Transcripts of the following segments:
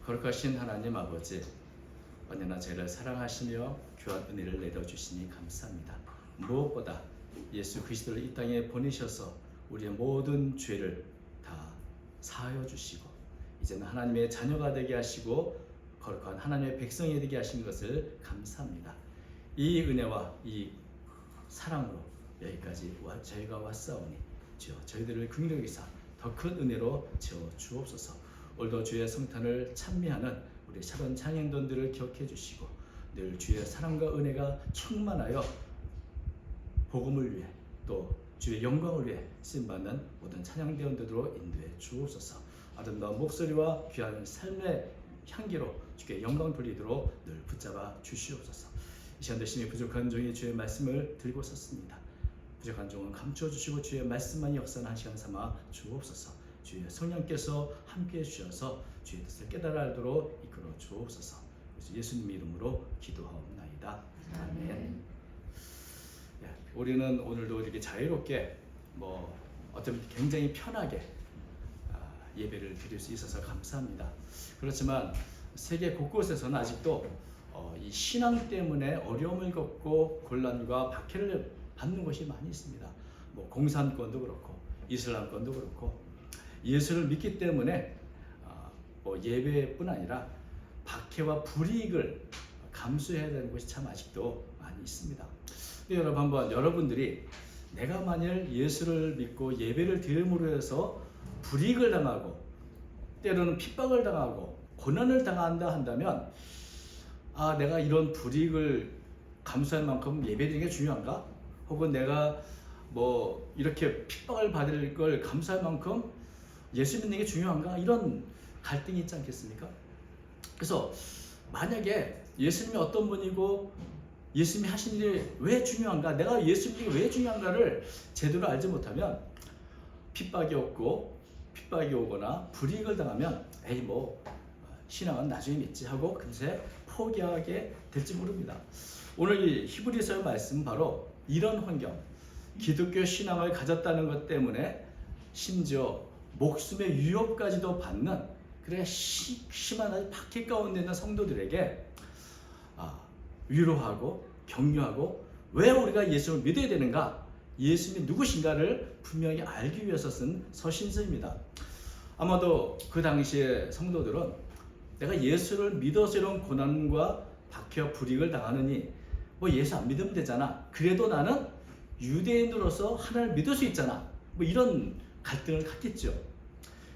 거룩하신 하나님 아버지, 언제나 저희를 사랑하시며 귀한 은혜를 내려주시니 감사합니다. 무엇보다 예수 그리스도를 이 땅에 보내셔서 우리의 모든 죄를 다 사하여 주시고 이제는 하나님의 자녀가 되게 하시고 거룩한 하나님의 백성이 되게 하신 것을 감사합니다. 이 은혜와 이 사랑으로 여기까지 저희가 왔사오니 주여 저희들을 긍휼히 여기사 더 큰 은혜로 채워 주옵소서. 오늘도 주의 성탄을 찬미하는 우리 샤론 장인돈들을 기억해 주시고 늘 주의 사랑과 은혜가 충만하여 복음을 위해 또 주의 영광을 위해 쓰임받는 모든 찬양대원들로 인도해 주옵소서. 아름다운 목소리와 귀한 삶의 향기로 주께 영광 돌리도록 늘 붙잡아 주시옵소서. 이 시간 대신에 부족한 종이 주의 말씀을 들고 섰습니다. 부족한 종은 감추어 주시고 주의 말씀만이 역사하는 시간 삼아 주옵소서. 주의 성령께서 함께해 주셔서 주의 뜻을 깨달아 알도록 이끌어 주옵소서. 예수님 이름으로 기도하옵나이다. 아멘. 우리는 오늘도 이렇게 자유롭게 어쩌면 굉장히 편하게 예배를 드릴 수 있어서 감사합니다. 그렇지만 세계 곳곳에서는 아직도 이 신앙 때문에 어려움을 겪고 곤란과 박해를 받는 것이 많이 있습니다. 공산권도 그렇고 이슬람권도 그렇고 예수를 믿기 때문에 예배뿐 아니라 박해와 불이익을 감수해야 되는 것이 참 아직도 많이 있습니다. 여러분 한번 여러분들이 내가 만일 예수를 믿고 예배를 드림으로 해서 불이익을 당하고 때로는 핍박을 당하고 고난을 당한다 한다면 내가 이런 불이익을 감수할 만큼 예배드리는 게 중요한가? 혹은 내가 이렇게 핍박을 받을 걸 감수할 만큼 예수 믿는 게 중요한가? 이런 갈등이 있지 않겠습니까? 그래서 만약에 예수님이 어떤 분이고 예수님이 하신 일이 왜 중요한가? 내가 예수 믿는 게 왜 중요한가를 제대로 알지 못하면 핍박이 오거나 불이익을 당하면 신앙은 나중에 믿지 하고 금세 포기하게 될지 모릅니다. 오늘 이 히브리서의 말씀은 바로 이런 환경, 기독교 신앙을 가졌다는 것 때문에 심지어 목숨의 위협까지도 받는 심한 아주 박해 가운데 있는 성도들에게 위로하고 격려하고 왜 우리가 예수를 믿어야 되는가, 예수님이 누구신가를 분명히 알기 위해서 쓴 서신서입니다. 아마도 그 당시의 성도들은 내가 예수를 믿어서 이런 고난과 박해와 불이익을 당하느니 예수 안 믿으면 되잖아. 그래도 나는 유대인으로서 하나님을 믿을 수 있잖아. 이런 갈등을 갖겠죠.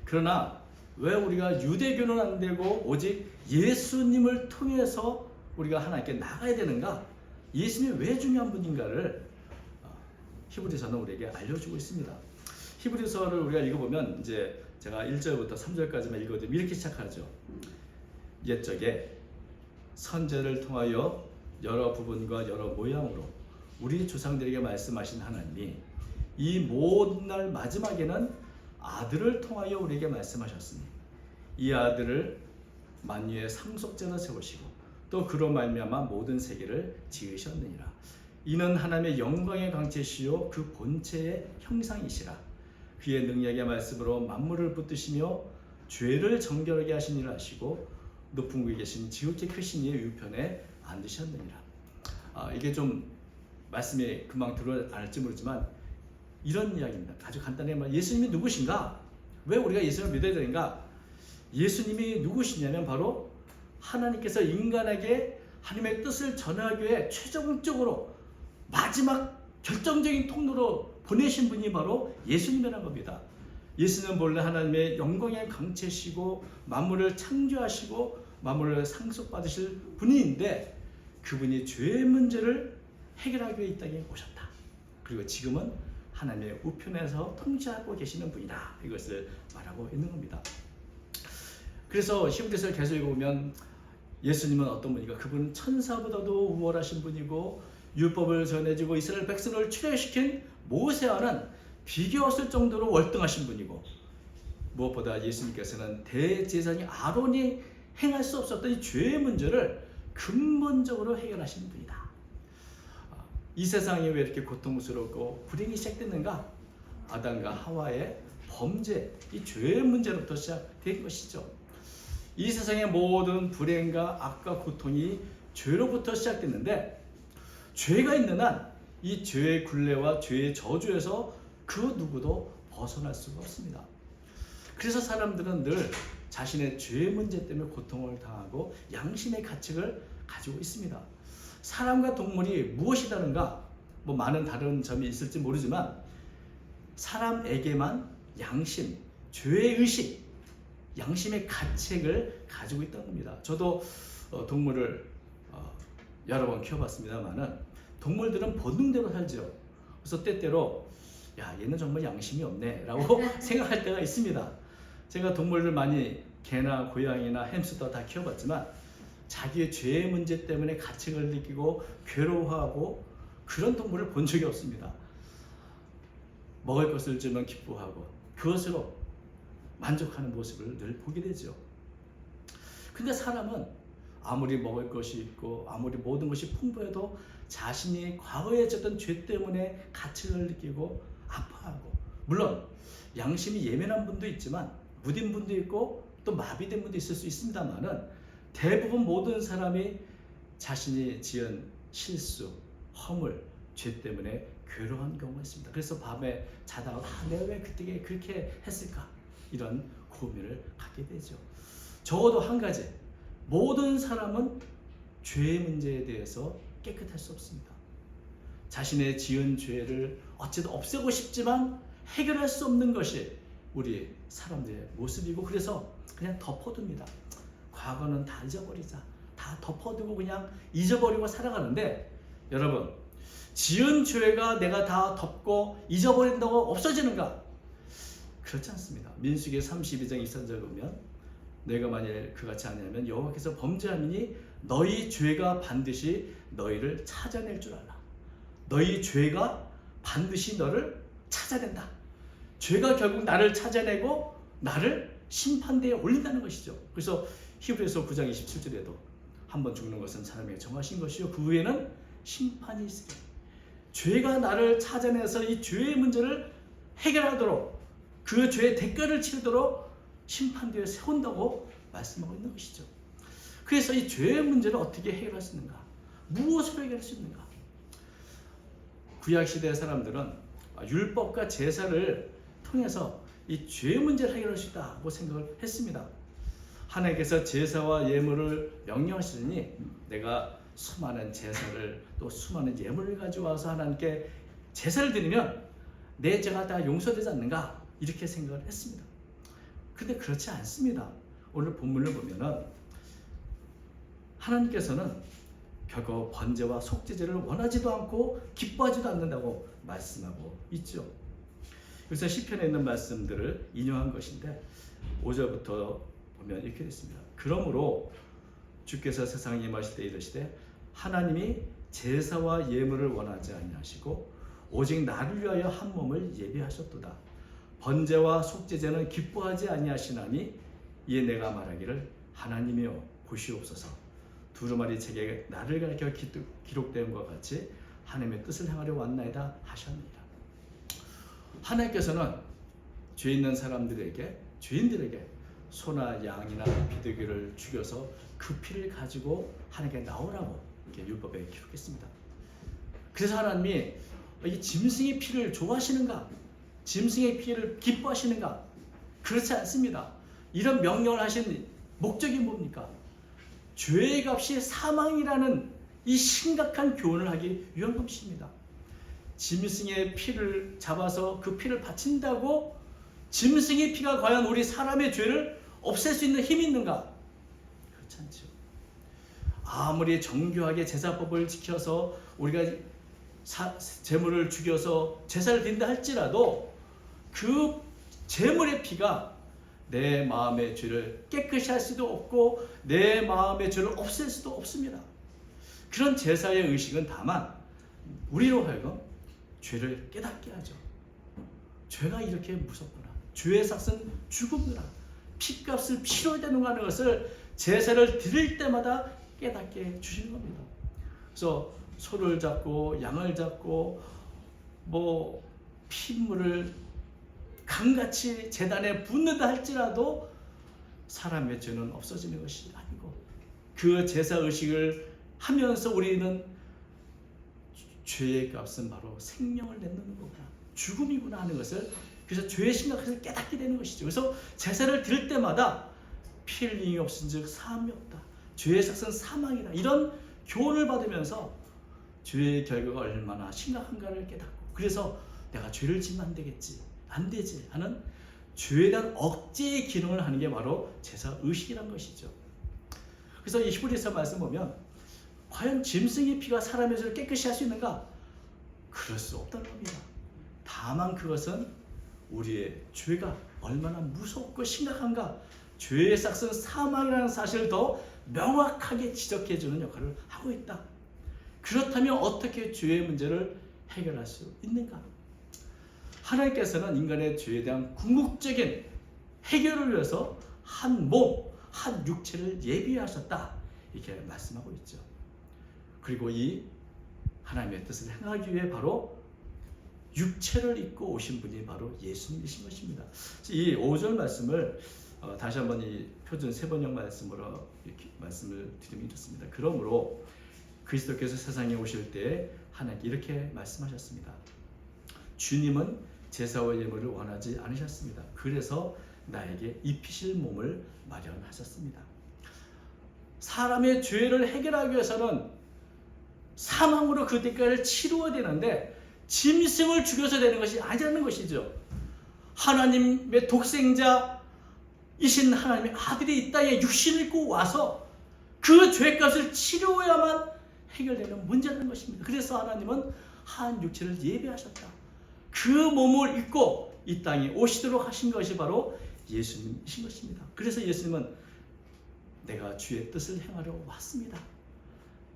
그러나 왜 우리가 유대교는 안 되고 오직 예수님을 통해서 우리가 하나님께 나가야 되는가? 예수님이 왜 중요한 분인가를 히브리서는 우리에게 알려주고 있습니다. 히브리서를 우리가 읽어보면 이제 제가 1절부터 3절까지만 읽어드리면 이렇게 시작하죠. 옛적에 선제를 통하여 여러 부분과 여러 모양으로 우리 조상들에게 말씀하신 하나님이 이 모든 날 마지막에는 아들을 통하여 우리에게 말씀하셨으니 이 아들을 만유의 상속자로 세우시고 또 그로 말미암아 모든 세계를 지으셨느니라. 이는 하나님의 영광의 강체시요 그 본체의 형상이시라. 그의 능력의 말씀으로 만물을 붙드시며 죄를 정결하게 하신 일을 하시고 높은 곳에 계신 지극히 크신 이의 우편에 앉으셨느니라. 이게 좀 말씀이 금방 들어갈지 모르지만 이런 이야기입니다. 아주 간단하게 말하면 예수님이 누구신가? 왜 우리가 예수님을 믿어야 되는가? 예수님이 누구시냐면 바로 하나님께서 인간에게 하나님의 뜻을 전하기 위해 최종적으로 마지막 결정적인 통로로 보내신 분이 바로 예수님이라는 겁니다. 예수는 본래 하나님의 영광의 강체시고 만물을 창조하시고 만물을 상속받으실 분인데 그분이 죄의 문제를 해결하기 위해 이 땅에 오셨다. 그리고 지금은 하나님의 우편에서 통치하고 계시는 분이다. 이것을 말하고 있는 겁니다. 그래서 히브리서를 계속 읽어보면 예수님은 어떤 분인가? 그분은 천사보다도 우월하신 분이고 율법을 전해주고 이스라엘 백성을 출애시킨 모세와는 비교 없을 정도로 월등하신 분이고 무엇보다 예수님께서는 대제사장인 아론이 행할 수 없었던 이 죄의 문제를 근본적으로 해결하시는 분이다. 이 세상이 왜 이렇게 고통스럽고 불행이 시작됐는가? 아담과 하와의 범죄, 이 죄의 문제로부터 시작된 것이죠. 이 세상의 모든 불행과 악과 고통이 죄로부터 시작됐는데, 죄가 있는 한 이 죄의 굴레와 죄의 저주에서 그 누구도 벗어날 수가 없습니다. 그래서 사람들은 늘 자신의 죄 문제 때문에 고통을 당하고 양심의 가책을 가지고 있습니다. 사람과 동물이 무엇이 다른가? 뭐 많은 다른 점이 있을지 모르지만 사람에게만 양심, 죄의 의식, 양심의 가책을 가지고 있다는 겁니다. 저도 동물을 여러 번 키워봤습니다만은 동물들은 본능대로 살죠. 그래서 때때로 야, 얘는 정말 양심이 없네 라고 생각할 때가 있습니다. 제가 동물을 많이 개나 고양이나 햄스터 다 키워봤지만 자기의 죄의 문제 때문에 가책을 느끼고 괴로워하고 그런 동물을 본 적이 없습니다. 먹을 것을 주면 기뻐하고 그것으로 만족하는 모습을 늘 보게 되죠. 근데 사람은 아무리 먹을 것이 있고 아무리 모든 것이 풍부해도 자신이 과거에 졌던 죄 때문에 가책을 느끼고 아파하고, 물론 양심이 예민한 분도 있지만 무딘 분도 있고 또 마비된 분도 있을 수 있습니다만은 대부분 모든 사람이 자신이 지은 실수, 허물, 죄 때문에 괴로워한 경우가 있습니다. 그래서 밤에 자다가 내가 왜 그때 그렇게 했을까? 이런 고민을 갖게 되죠. 적어도 한 가지, 모든 사람은 죄의 문제에 대해서 깨끗할 수 없습니다. 자신의 지은 죄를 어찌든 없애고 싶지만 해결할 수 없는 것이 우리 사람들의 모습이고, 그래서 그냥 덮어둡니다. 과거는 다 잊어버리자, 다 덮어두고 그냥 잊어버리고 살아가는데, 여러분, 지은 죄가 내가 다 덮고 잊어버린다고 없어지는가? 그렇지 않습니다. 민수기 32장 2절을 보면 내가 만일 그같이 아니하면 여호와께서 범죄함이니 너희 죄가 반드시 너희를 찾아낼 줄 알라. 너희 죄가 반드시 너를 찾아낸다. 죄가 결국 나를 찾아내고 나를 심판대에 올린다는 것이죠. 그래서 히브리서 9장 27절에도 한 번 죽는 것은 사람에게 정하신 것이요 그 후에는 심판이 있으리. 죄가 나를 찾아내서 이 죄의 문제를 해결하도록, 그 죄의 대가를 치르도록 심판대에 세운다고 말씀하고 있는 것이죠. 그래서 이 죄의 문제를 어떻게 해결할 수 있는가? 무엇으로 해결할 수 있는가? 구약시대 사람들은 율법과 제사를 통해서 이 죄의 문제를 해결할 수 있다고 생각을 했습니다. 하나님께서 제사와 예물을 명령하시니 내가 수많은 제사를 또 수많은 예물을 가져와서 하나님께 제사를 드리면 내 죄가 다 용서되지 않는가? 이렇게 생각을 했습니다. 그런데 그렇지 않습니다. 오늘 본문을 보면은 하나님께서는 결국 번제와 속죄제를 원하지도 않고 기뻐하지도 않는다고 말씀하고 있죠. 그래서 시편에 있는 말씀들을 인용한 것인데 5절부터 보면 이렇게 됐습니다. 그러므로 주께서 세상에 임하실 때 이르시되 하나님이 제사와 예물을 원하지 아니하시고 오직 나를 위하여 한 몸을 예비하셨도다. 번제와 속죄제는 기뻐하지 아니하시나니 이에 내가 말하기를 하나님이여 보시옵소서. 두루마리 책에 나를 가리켜 기록된 것 같이 하나님의 뜻을 행하려 왔나이다 하셨느니라. 하나님께서는 죄 있는 사람들에게, 죄인들에게 소나 양이나 비둘기를 죽여서 그 피를 가지고 하나님께 나오라고 이렇게 율법에 기록했습니다. 그래서 하나님이 이 짐승의 피를 좋아하시는가? 짐승의 피를 기뻐하시는가? 그렇지 않습니다. 이런 명령을 하신 목적이 뭡니까? 죄의 값이 사망이라는 이 심각한 교훈을 하기 위한 것입니다. 짐승의 피를 잡아서 그 피를 바친다고 짐승의 피가 과연 우리 사람의 죄를 없앨 수 있는 힘이 있는가? 그렇지 않죠. 아무리 정교하게 제사법을 지켜서 우리가 제물을 죽여서 제사를 드린다 할지라도 그 제물의 피가 내 마음의 죄를 깨끗이 할 수도 없고 내 마음의 죄를 없앨 수도 없습니다. 그런 제사의 의식은 다만 우리로 하여금 죄를 깨닫게 하죠. 죄가 이렇게 무섭구나. 죄의 삭은 죽음이구나. 피값을 치러야 되는가 하는 것을 제사를 드릴 때마다 깨닫게 해주시는 겁니다. 그래서 소를 잡고 양을 잡고 핏물을 강같이 제단에 붓는다 할지라도 사람의 죄는 없어지는 것이 아니고 그 제사의식을 하면서 우리는 죄의 값은 바로 생명을 내놓는 거구나, 죽음이구나 하는 것을, 그래서 죄의 심각성을 깨닫게 되는 것이죠. 그래서 제사를 드릴 때마다 피 흘림이 없은 즉 사함이 없다, 죄의 삭은 사망이다, 이런 교훈을 받으면서 죄의 결과가 얼마나 심각한가를 깨닫고, 그래서 내가 죄를 지면 안 되지 하는 죄에 대한 억제의 기능을 하는 게 바로 제사의식이란 것이죠. 그래서 이 히브리서 말씀 보면 과연 짐승의 피가 사람의 죄를 깨끗이 할 수 있는가? 그럴 수 없다는 겁니다. 다만 그것은 우리의 죄가 얼마나 무섭고 심각한가, 죄의 삭은 사망이라는 사실을 더 명확하게 지적해주는 역할을 하고 있다. 그렇다면 어떻게 죄의 문제를 해결할 수 있는가? 하나님께서는 인간의 죄에 대한 궁극적인 해결을 위해서 한 몸, 한 육체를 예비하셨다, 이렇게 말씀하고 있죠. 그리고 이 하나님의 뜻을 행하기 위해 바로 육체를 입고 오신 분이 바로 예수님이신 것입니다. 이 5절 말씀을 다시 한번 이 표준 세번역 말씀으로 이렇게 말씀을 드리면 이렇습니다. 그러므로 그리스도께서 세상에 오실 때 하나님께 이렇게 말씀하셨습니다. 주님은 제사와 예물을 원하지 않으셨습니다. 그래서 나에게 입히실 몸을 마련하셨습니다. 사람의 죄를 해결하기 위해서는 사망으로 그 대가를 치루어야 되는데 짐승을 죽여서 되는 것이 아니라는 것이죠. 하나님의 독생자이신 하나님의 아들이 이 땅에 육신을 입고 와서 그 죄값을 치루어야만 해결되는 문제라는 것입니다. 그래서 하나님은 한 육체를 예비하셨다. 그 몸을 입고 이 땅에 오시도록 하신 것이 바로 예수님이신 것입니다. 그래서 예수님은 내가 주의 뜻을 행하려 왔습니다,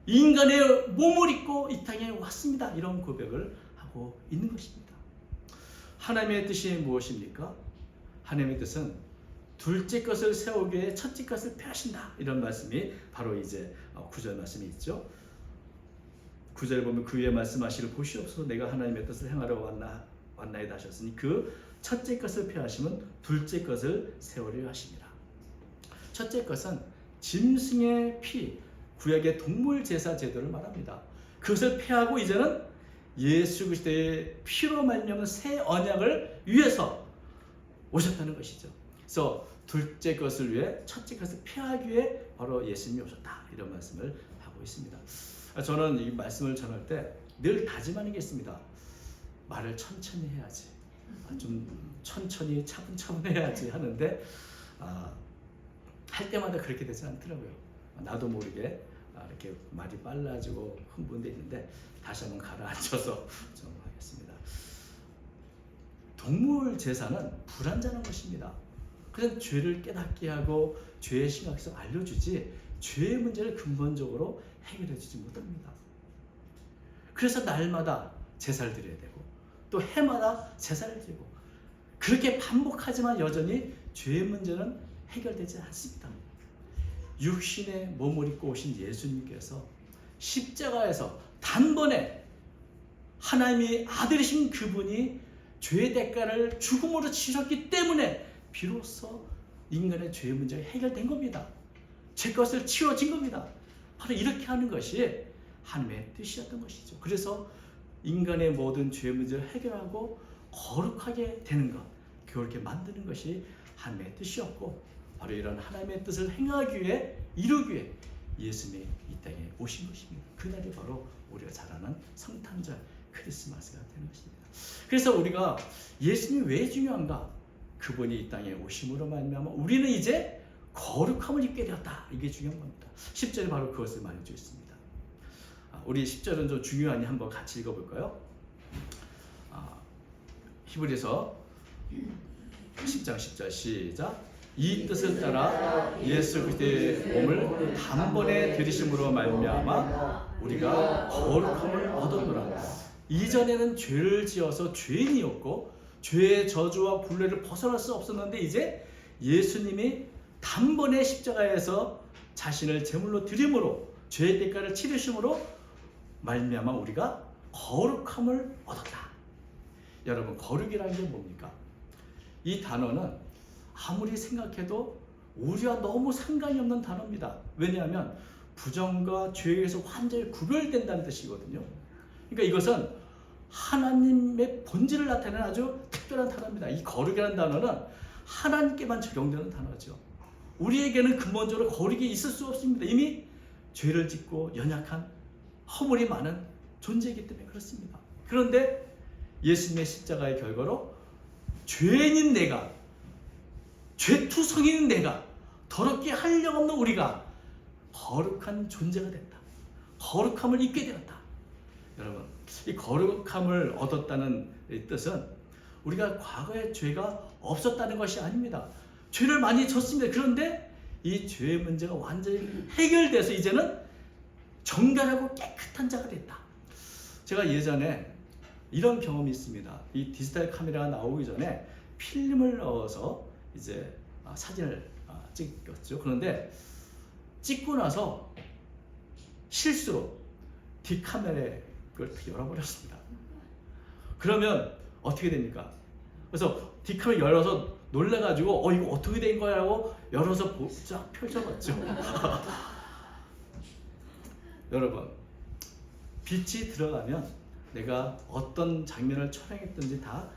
인간의 몸을 입고 이 땅에 왔습니다, 이런 고백을 하고 있는 것입니다. 하나님의 뜻이 무엇입니까? 하나님의 뜻은 둘째 것을 세우기 위해 첫째 것을 폐하신다, 이런 말씀이 바로 이제 9절 말씀이 있죠. 9절에 보면 그 위에 말씀하시를 보시옵소서 내가 하나님의 뜻을 행하러 왔나이다 하셨으니 그 첫째 것을 폐하시면 둘째 것을 세우려 하십니다. 첫째 것은 짐승의 피, 구약의 동물 제사 제도를 말합니다. 그것을 폐하고 이제는 예수 그리스도의 피로 말미암은 새 언약을 위해서 오셨다는 것이죠. 그래서 둘째 것을 위해 첫째 것을 폐하기 위해 바로 예수님이 오셨다, 이런 말씀을 하고 있습니다. 저는 이 말씀을 전할 때 늘 다짐하는 게 있습니다. 말을 천천히 해야지, 좀 천천히 차분차분 해야지 하는데 할 때마다 그렇게 되지 않더라고요. 나도 모르게 이렇게 말이 빨라지고 흥분돼 있는데 다시 한번 가라앉혀서 좀 하겠습니다. 동물 제사는 불완전한 것입니다. 그냥 죄를 깨닫게 하고 죄의 심각성을 알려주지 죄의 문제를 근본적으로 해결해 주지 못합니다. 그래서 날마다 제사를 드려야 되고 또 해마다 제사를 드리고 그렇게 반복하지만 여전히 죄의 문제는 해결되지 않습니다. 육신의 몸을 입고 오신 예수님께서 십자가에서 단번에 하나님의 아들이신 그분이 죄의 대가를 죽음으로 치셨기 때문에 비로소 인간의 죄의 문제가 해결된 겁니다. 죄 것을 치워진 겁니다. 바로 이렇게 하는 것이 하나님의 뜻이었던 것이죠. 그래서 인간의 모든 죄의 문제를 해결하고 거룩하게 되는 것, 그렇게 만드는 것이 하나님의 뜻이었고 바로 이런 하나님의 뜻을 행하기 위해 이루기 위해 예수님이 이 땅에 오신 것입니다. 그날이 바로 우리가 잘 아는 성탄절 크리스마스가 되는 것입니다. 그래서 우리가 예수님이 왜 중요한가? 그분이 이 땅에 오심으로 말미암아 우리는 이제 거룩함을 입게 되었다. 이게 중요한 겁니다. 10절이 바로 그것을 말해주고 있습니다. 우리 10절은 좀 중요하니 한번 같이 읽어볼까요? 히브리서 10장 10절 시작. 이 뜻을 따라 예수 그리스도의 몸을 단번에 들이심으로 말미암아 우리가 거룩함을 얻었노라. 이전에는 죄를 지어서 죄인이었고 죄의 저주와 굴레를 벗어날 수 없었는데 이제 예수님이 단번에 십자가에서 자신을 제물로 드림으로 죄의 대가를 치르심으로 말미암아 우리가 거룩함을 얻었다. 여러분, 거룩이라는 게 뭡니까? 이 단어는 아무리 생각해도 우리와 너무 상관이 없는 단어입니다. 왜냐하면 부정과 죄에서 완전히 구별된다는 뜻이거든요. 그러니까 이것은 하나님의 본질을 나타내는 아주 특별한 단어입니다. 이 거룩이라는 단어는 하나님께만 적용되는 단어죠. 우리에게는 근본적으로 거룩이 있을 수 없습니다. 이미 죄를 짓고 연약한 허물이 많은 존재이기 때문에 그렇습니다. 그런데 예수님의 십자가의 결과로 죄인인 내가, 죄투성이인 내가, 더럽게 한령 없는 우리가 거룩한 존재가 됐다. 거룩함을 입게 되었다. 여러분, 이 거룩함을 얻었다는 뜻은 우리가 과거에 죄가 없었다는 것이 아닙니다. 죄를 많이 졌습니다. 그런데 이 죄의 문제가 완전히 해결돼서 이제는 정결하고 깨끗한 자가 됐다. 제가 예전에 이런 경험이 있습니다. 이 디지털 카메라가 나오기 전에 필름을 넣어서 이제 사진을 찍었죠. 그런데 찍고 나서 실수로 뒷카메라를 열어버렸습니다. 그러면 어떻게 됩니까? 그래서 뒷카메라 열어서 놀라가지고 이거 어떻게 된 거야 라고 열어서 쫙 펼쳐봤죠. 여러분, 빛이 들어가면 내가 어떤 장면을 촬영했든지 다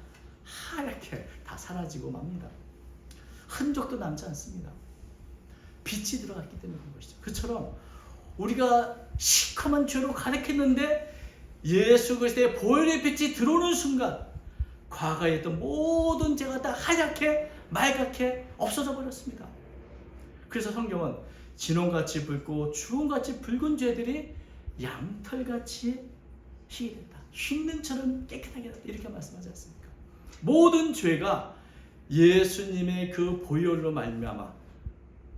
하얗게 다 사라지고 맙니다. 흔적도 남지 않습니다. 빛이 들어갔기 때문에 그런 것이죠. 그처럼 우리가 시커먼 죄로 가득했는데 예수 그리스도의 보혈의 빛이 들어오는 순간 과거에 있던 모든 죄가 다 하얗게 맑게 없어져 버렸습니다. 그래서 성경은 진홍같이 붉고 주홍같이 붉은 죄들이 양털같이 희게 된다. 흰눈처럼 깨끗하게 된다. 이렇게 말씀하지 않습니까? 모든 죄가 예수님의 그 보혈로 말미암아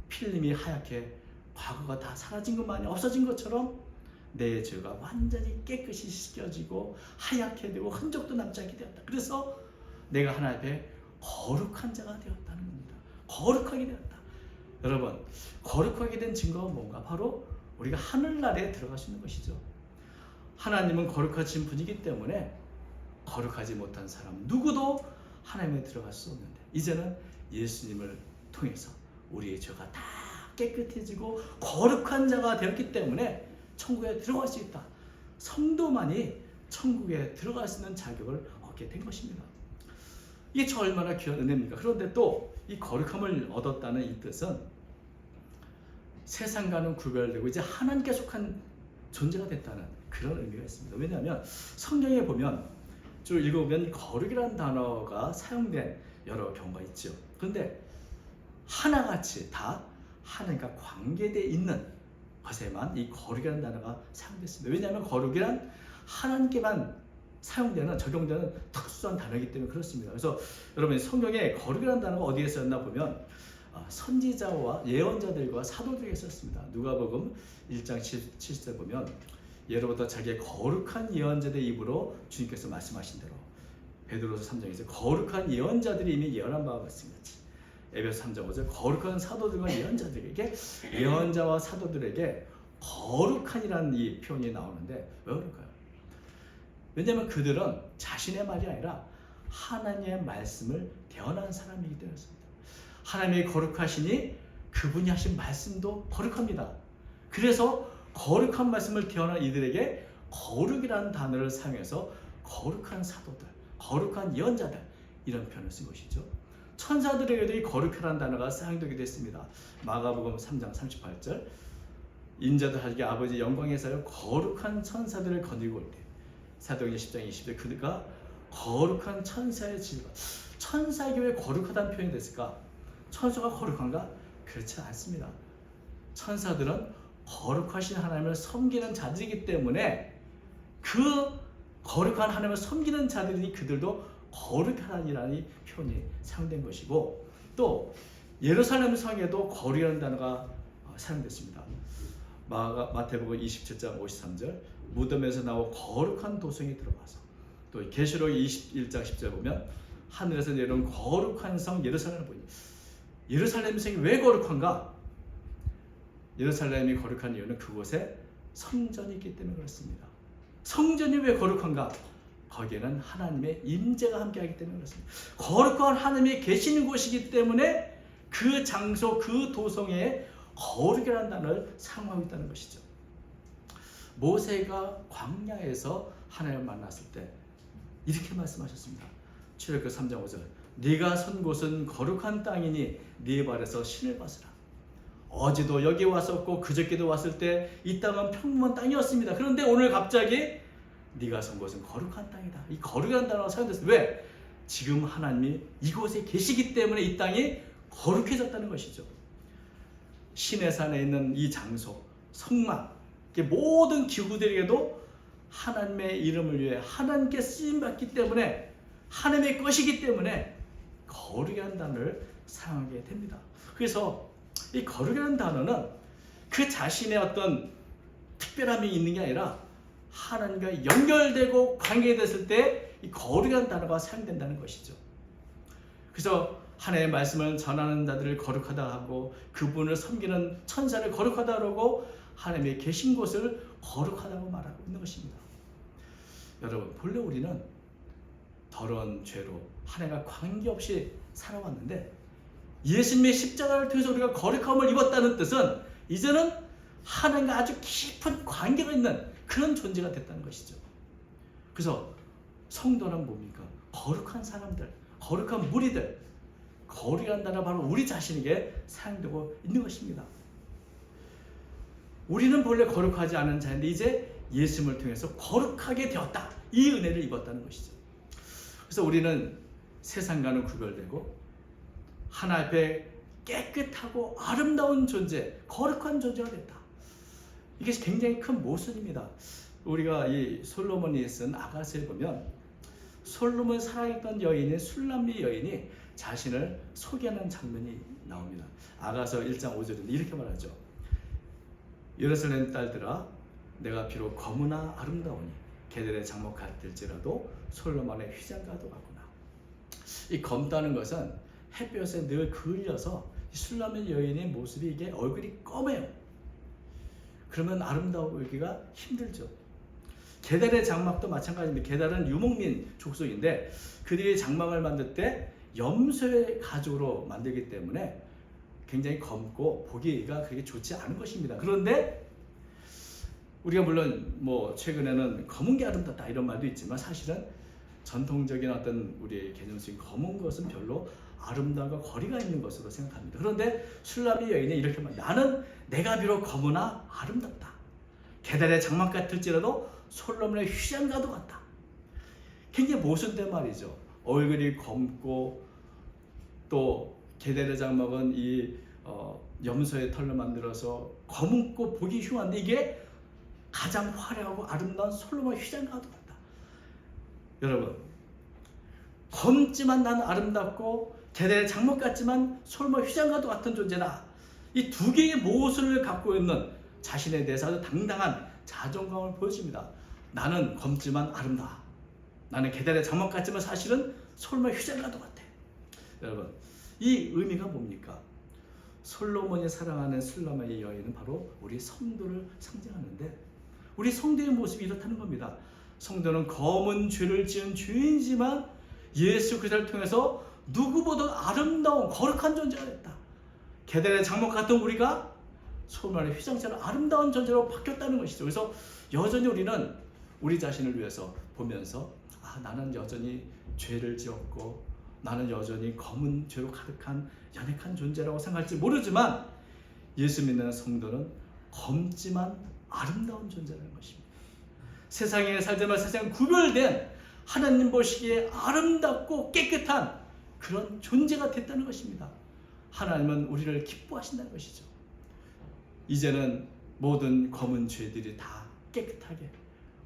필름이 하얗게 과거가 다 사라진 것만이 없어진 것처럼 내 죄가 완전히 깨끗이 씻겨지고 하얗게 되고 흔적도 남지 않게 되었다. 그래서 내가 하나님 앞에 거룩한 자가 되었다는 겁니다. 거룩하게 되었다. 여러분, 거룩하게 된 증거가 뭔가? 바로 우리가 하늘나라에 들어갈 수 있는 것이죠. 하나님은 거룩하신 분이기 때문에 거룩하지 못한 사람 누구도 하나님에 들어갈 수 없는데 이제는 예수님을 통해서 우리의 죄가 다 깨끗해지고 거룩한 자가 되었기 때문에 천국에 들어갈 수 있다. 성도만이 천국에 들어갈 수 있는 자격을 얻게 된 것입니다. 이게 저 얼마나 귀한 은혜입니까? 그런데 또 이 거룩함을 얻었다는 이 뜻은 세상과는 구별되고 이제 하나님께 속한 존재가 됐다는 그런 의미가 있습니다. 왜냐하면 성경에 보면 쭉 읽어보면 거룩이라는 단어가 사용된 여러 경우가 있죠. 그런데 하나같이 다 하나님과 관계되어 있는 것에만 이 거룩이라는 단어가 사용됐습니다. 왜냐하면 거룩이란 하나님께만 사용되는, 적용되는 특수한 단어이기 때문에 그렇습니다. 그래서 여러분 성경에 거룩이라는 단어가 어디에 쓰였나 보면 선지자와 예언자들과 사도들에게 썼습니다. 누가복음 1장 7절 보면 예로부터 자기의 거룩한 예언자들의 입으로 주님께서 말씀하신 대로 베드로서 3장에서 거룩한 예언자들이 이미 예언한 바와 같습니다. 에베소 3장 5절 거룩한 사도들과 예언자들에게 예언자와 사도들에게 거룩한이라는 이 표현이 나오는데 왜 그럴까요? 왜냐하면 그들은 자신의 말이 아니라 하나님의 말씀을 대언한 사람이기 때문입니다. 하나님의 거룩하시니 그분이 하신 말씀도 거룩합니다. 그래서 거룩한 말씀을 대언한 이들에게 거룩이라는 단어를 사용해서 거룩한 사도들, 거룩한 예언자들 이런 표현을 쓴 것이죠. 천사들에게도 이 거룩이라는 단어가 사용되기도 했습니다. 마가복음 3장 38절 인자도 하시기에 아버지 영광에서 거룩한 천사들을 거느리고 올 때 사도행전 10장 20절 그가 거룩한 천사의 질과 천사에게 왜 거룩하다는 표현이 됐을까? 천사가 거룩한가? 그렇지 않습니다. 천사들은 거룩하신 하나님을 섬기는 자들이기 때문에 그 거룩한 하나님을 섬기는 자들이 그들도 거룩하다는 표현이 사용된 것이고 또 예루살렘 성에도 거룩이라는 단어가 사용됐습니다. 마태복음 27장 53절 무덤에서 나오 거룩한 도성에 들어가서 또 계시록 21장 10절 보면 하늘에서 내려온 거룩한 성 예루살렘을 보니 예루살렘 성이 왜 거룩한가? 예루살렘이 거룩한 이유는 그곳에 성전이 있기 때문에 그렇습니다. 성전이 왜 거룩한가? 거기에는 하나님의 임재가 함께하기 때문에 그렇습니다. 거룩한 하나님이 계시는 곳이기 때문에 그 장소, 그 도성에 거룩이라는 단어를 사용하고 있다는 것이죠. 모세가 광야에서 하나님을 만났을 때 이렇게 말씀하셨습니다. 출애굽기 3장 5절, 네가 선 곳은 거룩한 땅이니 네 발에서 신을 벗으라. 어제도 여기 왔었고 그저께도 왔을 때 이 땅은 평범한 땅이었습니다. 그런데 오늘 갑자기 네가 선 곳은 거룩한 땅이다. 이 거룩한 단어가 사용됐어요. 왜? 지금 하나님이 이곳에 계시기 때문에 이 땅이 거룩해졌다는 것이죠. 시내산에 있는 이 장소, 성막, 모든 기구들에게도 하나님의 이름을 위해 하나님께 쓰임받기 때문에, 하나님의 것이기 때문에 거룩이라는 단어를 사용하게 됩니다. 그래서 이 거룩이라는 단어는 그 자신의 어떤 특별함이 있는 게 아니라 하나님과 연결되고 관계됐을 때 이 거룩이라는 단어가 사용된다는 것이죠. 그래서 하나님의 말씀을 전하는 자들을 거룩하다 하고, 그분을 섬기는 천사를 거룩하다 하고, 하나님의 계신 곳을 거룩하다고 말하고 있는 것입니다. 여러분, 본래 우리는 더러운 죄로 하나님과 관계없이 살아왔는데, 예수님의 십자가를 통해서 우리가 거룩함을 입었다는 뜻은 이제는 하나님과 아주 깊은 관계가 있는 그런 존재가 됐다는 것이죠. 그래서 성도는 뭡니까? 거룩한 사람들, 거룩한 무리들, 거룩이라는 단어가 바로 우리 자신에게 사용되고 있는 것입니다. 우리는 본래 거룩하지 않은 자인데 이제 예수님을 통해서 거룩하게 되었다. 이 은혜를 입었다는 것이죠. 그래서 우리는 세상과는 구별되고 하나님 앞에 깨끗하고 아름다운 존재, 거룩한 존재가 됐다. 이게 굉장히 큰 모순입니다. 우리가 이 솔로몬이 쓴 아가서에 보면 솔로몬 사랑했던 여인인 술람미 여인이 자신을 소개하는 장면이 나옵니다. 아가서 1장 5절인데 이렇게 말하죠. 예루살렘 딸들아, 내가 비록 검으나 아름다우니 게델의 장목 같을지라도 솔로몬의 휘장과도 같구나. 이 검다는 것은 햇볕에 늘 그을려서 술람미 여인의 모습이, 이게 얼굴이 검해요. 그러면 아름다워 보이기가 힘들죠. 게달의 장막도 마찬가지입니다. 게달은 유목민 족속인데 그들이 장막을 만들 때 염소의 가죽으로 만들기 때문에 굉장히 검고 보기가 그렇게 좋지 않은 것입니다. 그런데 우리가 물론 뭐 최근에는 검은 게 아름답다 이런 말도 있지만, 사실은 전통적인 어떤 우리의 개념 속인 검은 것은 별로 아름다움과 거리가 있는 것으로 생각합니다. 그런데 술람미 여인이 이렇게 말합니다. 나는 내가 비록 검으나 아름답다. 게달의 장막 같을지라도 솔로몬의 휘장과도 같다. 굉장히 모순된 말이죠. 얼굴이 검고 또 게달의 장막은 이 염소의 털로 만들어서 검고 보기 흉한데 이게 가장 화려하고 아름다운 솔로몬의 휘장과도 같다. 여러분, 검지만 나는 아름답고 게달의 장막 같지만 솔로몬의 휘장과도 같은 존재다. 이 두 개의 모순을 갖고 있는 자신에 대해서 아주 당당한 자존감을 보여줍니다. 나는 검지만 아름다워. 나는 게달의 장막 같지만 사실은 솔로몬의 휘장과도 같아. 여러분, 이 의미가 뭡니까? 솔로몬이 사랑하는 술람미의 여인은 바로 우리 성도를 상징하는데, 우리 성도의 모습이 이렇다는 겁니다. 성도는 검은 죄를 지은 죄인이지만 예수 그리스도를 통해서 누구보다 아름다운 거룩한 존재가 됐다. 게달의 장막 같은 우리가 솔로몬의 휘장처럼 아름다운 존재로 바뀌었다는 것이죠. 그래서 여전히 우리는 우리 자신을 위해서 보면서 나는 여전히 죄를 지었고 나는 여전히 검은 죄로 가득한 연약한 존재라고 생각할지 모르지만, 예수 믿는 성도는 검지만 아름다운 존재라는 것입니다. 세상에 살자마자 세상 구별된 하나님 보시기에 아름답고 깨끗한 그런 존재가 됐다는 것입니다. 하나님은 우리를 기뻐하신다는 것이죠. 이제는 모든 검은 죄들이 다 깨끗하게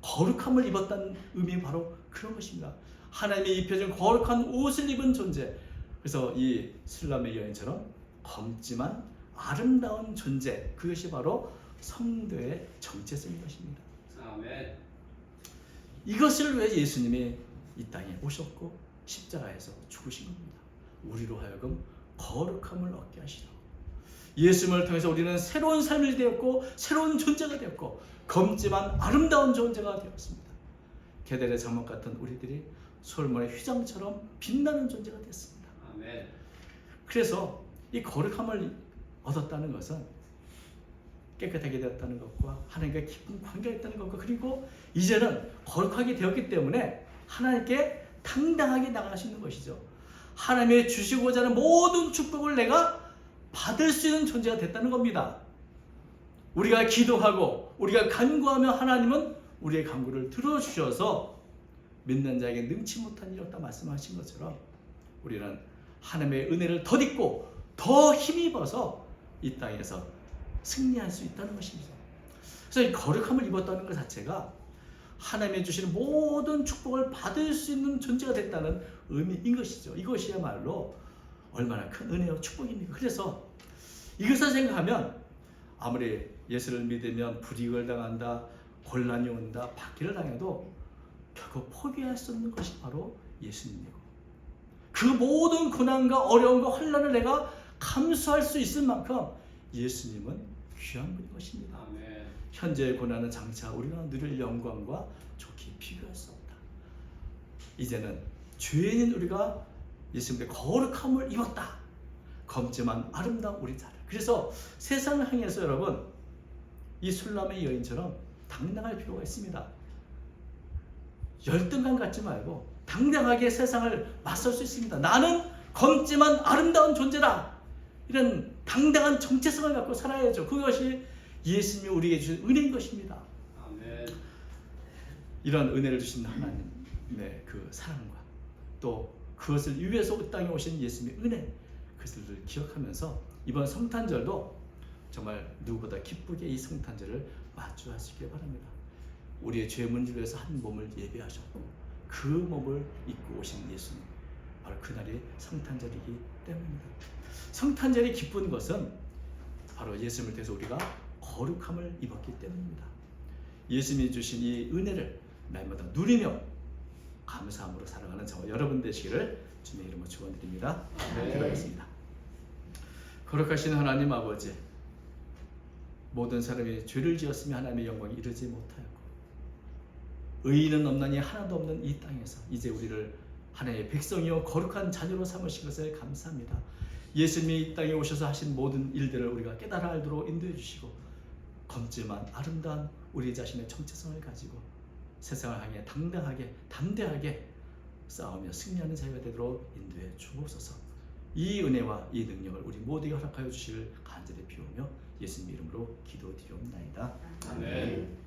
거룩함을 입었다는 의미, 바로 그런 것입니다. 하나님이 입혀준 거룩한 옷을 입은 존재. 그래서 이 술람미 여인처럼 검지만 아름다운 존재, 그것이 바로 성도의 정체성인 것입니다. 아멘. 이것을 위해 예수님이 이 땅에 오셨고 십자가에서 죽으신 겁니다. 우리로 하여금 거룩함을 얻게 하시라고. 예수님을 통해서 우리는 새로운 삶이 되었고 새로운 존재가 되었고 검지만 아름다운 존재가 되었습니다. 게달의 장막 같은 우리들이 솔로몬의 휘장처럼 빛나는 존재가 됐습니다. 아멘. 그래서 이 거룩함을 얻었다는 것은 깨끗하게 되었다는 것과 하나님과 깊은 관계가 있다는 것과 그리고 이제는 거룩하게 되었기 때문에 하나님께 당당하게 나갈 수 있는 것이죠. 하나님의 주시고자 하는 모든 축복을 내가 받을 수 있는 존재가 됐다는 겁니다. 우리가 기도하고 우리가 간구하며 하나님은 우리의 간구를 들어주셔서 믿는 자에게 능치 못한 일이 없다 말씀하신 것처럼 우리는 하나님의 은혜를 덧입고 더 힘입어서 이 땅에서 승리할 수 있다는 것입니다. 그래서 이 거룩함을 입었다는 것 자체가 하나님이 주시는 모든 축복을 받을 수 있는 존재가 됐다는 의미인 것이죠. 이것이야말로 얼마나 큰 은혜와 축복입니까? 그래서 이것을 생각하면 아무리 예수를 믿으면 불이익을 당한다, 곤란이 온다, 박해를 당해도 결국 포기할 수 없는 것이 바로 예수님이고 그 모든 고난과 어려움과 환난을 내가 감수할 수 있을 만큼 예수님은 귀한 분인 것입니다. 아멘. 현재의 고난은 장차 우리가 누릴 영광과 좋게 비교할 수 없다. 이제는 죄인인 우리가 예수님의 거룩함을 입었다. 검지만 아름다운 우리 자를. 그래서 세상을 향해서 여러분 이 술람의 여인처럼 당당할 필요가 있습니다. 열등감 갖지 말고 당당하게 세상을 맞설 수 있습니다. 나는 검지만 아름다운 존재다. 이런 당당한 정체성을 갖고 살아야죠. 그것이 예수님이 우리에게 주신 은혜인 것입니다. 아멘. 이런 은혜를 주신 하나님의 그 사랑과 또 그것을 위해서 이 땅에 오신 예수님의 은혜 그것을 기억하면서 이번 성탄절도 정말 누구보다 기쁘게 이 성탄절을 맞이하시길 바랍니다. 우리의 죄 문제를 위해서 한 몸을 예비하셨고 그 몸을 입고 오신 예수님 바로 그날이 성탄절이기 때문입니다. 성탄절이 기쁜 것은 바로 예수님을 통해서 우리가 거룩함을 입었기 때문입니다. 예수님이 주신 이 은혜를 날마다 누리며 감사함으로 살아가는 저와 여러분 되시기를 주님의 이름으로 축원드립니다. 기도하겠습니다. 거룩하신 하나님 아버지, 모든 사람이 죄를 지었으며 하나님의 영광에 이르지 못하였고 의인은 없나니 하나도 없는 이 땅에서 이제 우리를 하나님의 백성이요 거룩한 자녀로 삼으신 것을 감사합니다. 예수님이 이 땅에 오셔서 하신 모든 일들을 우리가 깨달아 알도록 인도해 주시고 검지만 아름다운 우리 자신의 정체성을 가지고 세상을 향해 당당하게 담대하게 싸우며 승리하는 자유가 되도록 인도해 주옵소서. 이 은혜와 이 능력을 우리 모두에게 허락하여 주시길 간절히 비우며 예수님 이름으로 기도드리옵나이다. 아멘.